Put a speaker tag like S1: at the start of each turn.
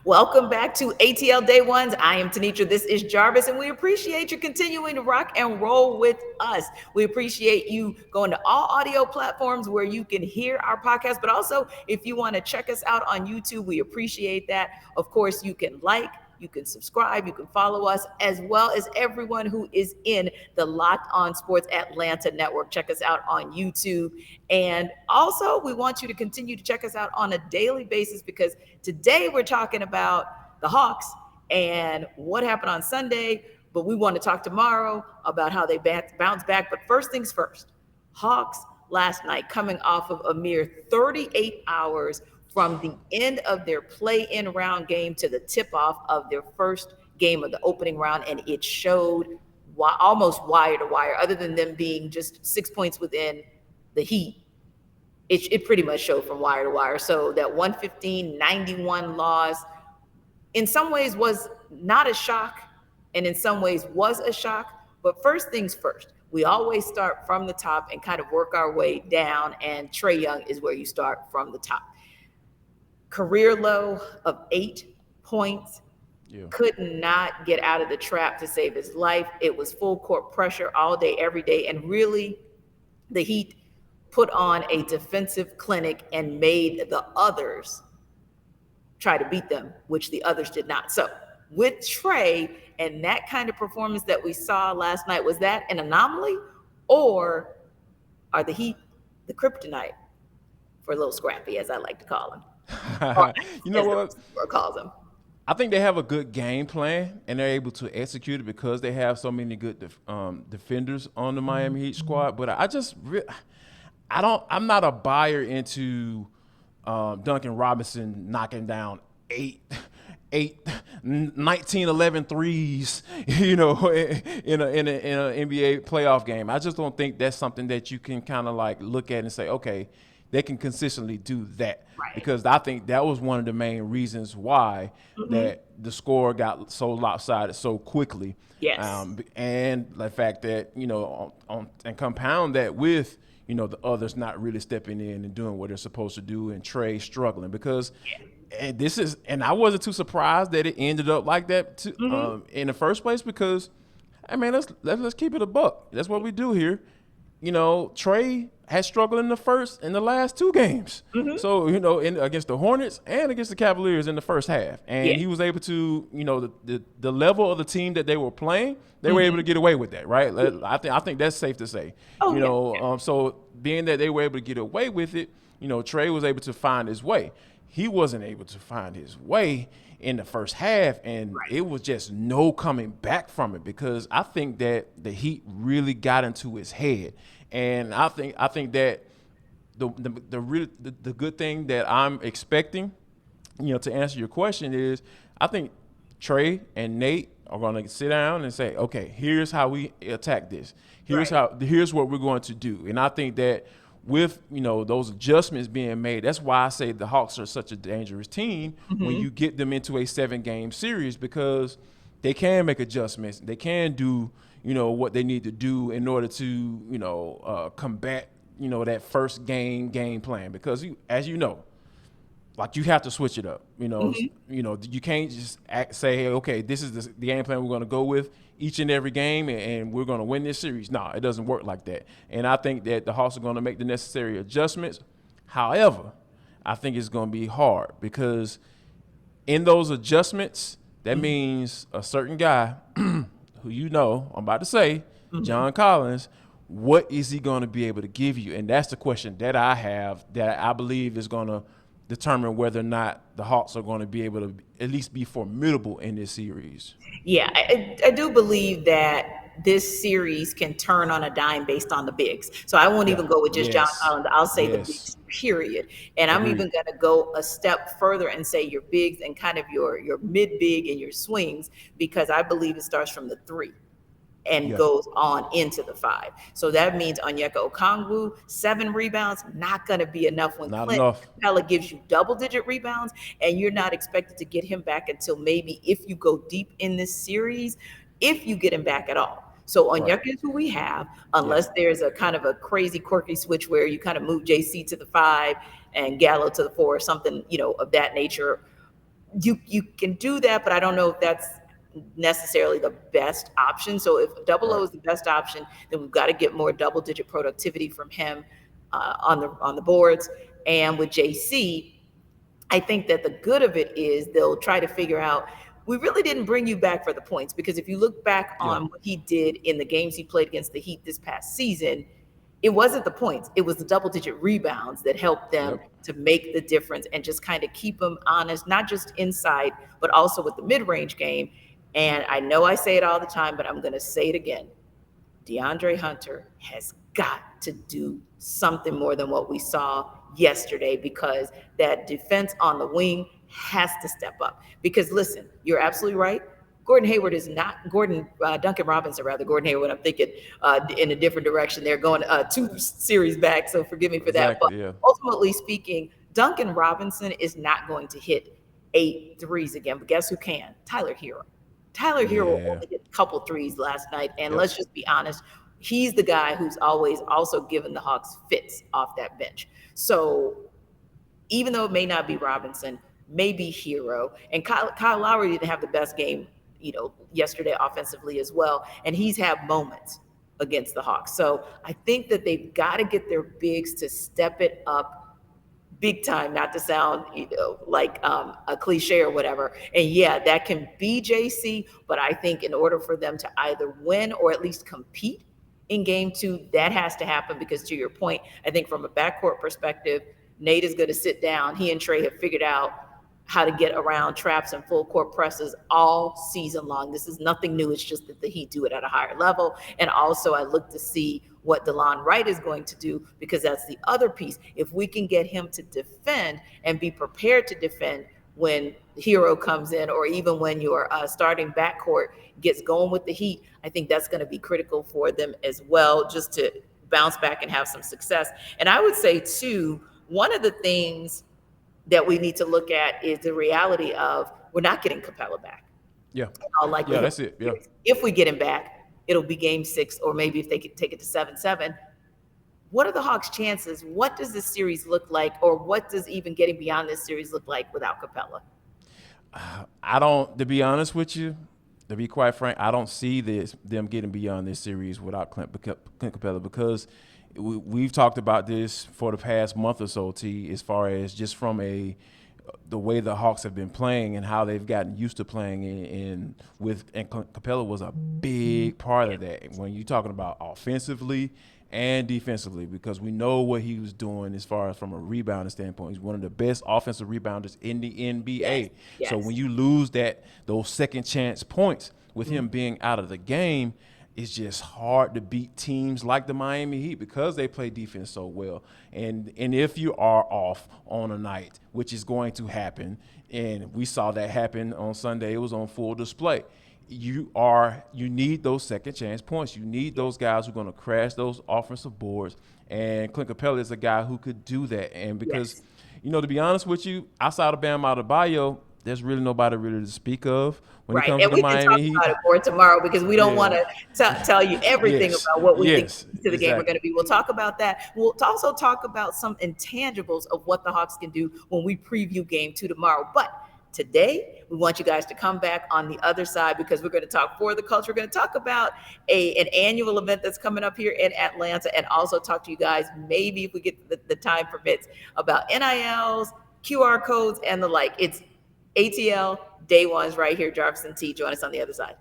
S1: Welcome back to ATL Day Ones. I am Tanitra. This is Jarvis, and we appreciate you continuing to rock and roll with us. We appreciate you going to all audio platforms where you can hear our podcast, but also if you want to check us out on YouTube, we appreciate that. Of course, you can you can subscribe, you can follow us, as well as everyone who is in the Locked On Sports Atlanta network. Check us out on YouTube. And also, we want you to continue to check us out on a daily basis because today we're talking about the Hawks and what happened on Sunday, but we want to talk tomorrow about how they bounce back. But first things first, Hawks last night coming off of a mere 38 hours from the end of their play-in round game to the tip-off of their first game of the opening round, and it showed almost wire to wire, other than them being just 6 points within the Heat. It pretty much showed from wire to wire. So that 115-91 loss in some ways was not a shock, and in some ways was a shock. But first things first, we always start from the top and kind of work our way down, and Trae Young is where you start from the top. Career low of 8 points. Yeah. Could not get out of the trap to save his life. It was full court pressure all day, every day. And really, the Heat put on a defensive clinic and made the others try to beat them, which the others did not. So with Trae and that kind of performance that we saw last night, was that an anomaly, or are the Heat the kryptonite for a little Scrappy, as I like to call him?
S2: You know what?
S1: Calls them.
S2: I think they have a good game plan and they're able to execute it because they have so many good defenders on the Miami Heat squad. But I'm not a buyer into Duncan Robinson knocking down 19, 11 threes, in an NBA playoff game. I just don't think that's something that you can kind of like look at and say, okay, they can consistently do that. Right. Because I think that was one of the main reasons why that the score got so lopsided so quickly.
S1: Yes.
S2: And the fact that, and compound that with, the others not really stepping in and doing what they're supposed to do, and Trae struggling because and I wasn't too surprised that it ended up like that in the first place because, let's keep it a buck. That's what we do here. Trae has struggled in the last 2 games. So, against the Hornets and against the Cavaliers in the first half. And he was able to, the level of the team that they were playing, they were able to get away with that, right? I think that's safe to say. So being that they were able to get away with it, Trae was able to find his way. He wasn't able to find his way in the first half, and it was just no coming back from it because I think that the Heat really got into his head. And I think that the good thing that I'm expecting, to answer your question is I think Trae and Nate are going to sit down and say, okay, here's how we attack this. Here's what we're going to do. And I think that with those adjustments being made, that's why I say the Hawks are such a dangerous team when you get them into a 7-game series because they can make adjustments. They can do what they need to do in order to combat that first game plan because as you have to switch it up. You can't just say, hey, okay, this is the game plan we're going to go with each and every game, and we're going to win this series. No, it doesn't work like that. And I think that the Hawks are going to make the necessary adjustments. However, I think it's going to be hard because in those adjustments, that means a certain guy who I'm about to say, John Collins, what is he going to be able to give you? And that's the question that I have that I believe is going to determine whether or not the Hawks are going to be able to at least be formidable in this series.
S1: Yeah, I do believe that this series can turn on a dime based on the bigs. So I won't even go with just John Collins. I'll say the bigs, period. And I'm even going to go a step further and say your bigs and kind of your mid-big and your swings, because I believe it starts from the 3 and goes on into the 5. So that means Onyeka Okongwu, 7 rebounds, not going to be enough when Clint Capela gives you double-digit rebounds, and you're not expected to get him back until maybe if you go deep in this series, if you get him back at all. So Onyeka is who we have, unless there's a kind of a crazy, quirky switch where you kind of move JC to the 5 and Gallo to the 4 or something, of that nature. you can do that, but I don't know if that's necessarily the best option. So if double O
S2: Right.
S1: is the best option, then we've got to get more double digit productivity from him on the boards. And with JC, I think that the good of it is they'll try to figure out. We really didn't bring you back for the points because if you look back
S2: Yeah.
S1: on what he did in the games he played against the Heat this past season, it wasn't the points, it was the double digit rebounds that helped them
S2: Yep.
S1: to make the difference and just kind of keep them honest, not just inside, but also with the mid range game. And I know I say it all the time, but I'm going to say it again. DeAndre Hunter has got to do something more than what we saw yesterday because that defense on the wing has to step up. Because listen, you're absolutely right. Gordon Hayward is not Duncan Robinson, rather Gordon Hayward. I'm thinking in a different direction. They're going two series back, so forgive me for that. But
S2: Exactly. Yeah.
S1: ultimately speaking, Duncan Robinson is not going to hit 8 threes again. But guess who can? Tyler Hero. Tyler Hero
S2: Yeah.
S1: only hit a couple threes last night, and
S2: Yep.
S1: let's just be honest, he's the guy who's always also given the Hawks fits off that bench. So even though it may not be Robinson, maybe Hero, and Kyle Lowry didn't have the best game, yesterday offensively as well, and he's had moments against the Hawks. So I think that they've got to get their bigs to step it up big time, not to sound like a cliche or whatever. And yeah, that can be JC, but I think in order for them to either win or at least compete in game two, that has to happen because to your point, I think from a backcourt perspective, Nate is going to sit down. He and Trae have figured out how to get around traps and full court presses all season long. This is nothing new. It's just that the Heat do it at a higher level. And also, I look to see what DeLon Wright is going to do because that's the other piece. If we can get him to defend and be prepared to defend when Hero comes in, or even when your starting backcourt gets going with the Heat, I think that's going to be critical for them as well, just to bounce back and have some success. And I would say, too, one of the things that we need to look at is the reality of we're not getting Capela back.
S2: Yeah.
S1: In all
S2: Yeah.
S1: likelihood,
S2: That's it. Yeah.
S1: if we get him back, it'll be game 6, or maybe if they could take it to 7-7. What are the Hawks' chances? What does this series look like, or what does even getting beyond this series look like without Capela?
S2: I don't. To be honest with you, to be quite frank, I don't see them getting beyond this series without Clint Capela because we've talked about this for the past month or so, T, as far as just from the way the Hawks have been playing and how they've gotten used to playing and Capela was a big part of that when you're talking about offensively and defensively because we know what he was doing as far as from a rebounding standpoint. He's one of the best offensive rebounders in the NBA.
S1: Yes.
S2: So when you lose those second chance points with him being out of the game, it's just hard to beat teams like the Miami Heat because they play defense so well. And if you are off on a night, which is going to happen, and we saw that happen on Sunday, it was on full display. You need those second chance points. You need those guys who are going to crash those offensive boards. And Clint Capela is a guy who could do that. And because, to be honest with you, outside of Bam Adebayo, there's really nobody really to speak of when it
S1: Right,
S2: comes
S1: and
S2: to the
S1: we can talk
S2: Miami Heat.
S1: about it more tomorrow because we don't want to tell you everything
S2: Yes.
S1: about what we think
S2: Yes.
S1: to the game are
S2: Exactly.
S1: going to be. We'll talk about that. We'll also talk about some intangibles of what the Hawks can do when we preview game 2 tomorrow. But today, we want you guys to come back on the other side because we're going to talk for the culture. We're going to talk about an annual event that's coming up here in Atlanta and also talk to you guys, maybe if we get the time permits, about NILs, QR codes, and the like. It's ATL Day Ones right here, Jarvis and T. Join us on the other side.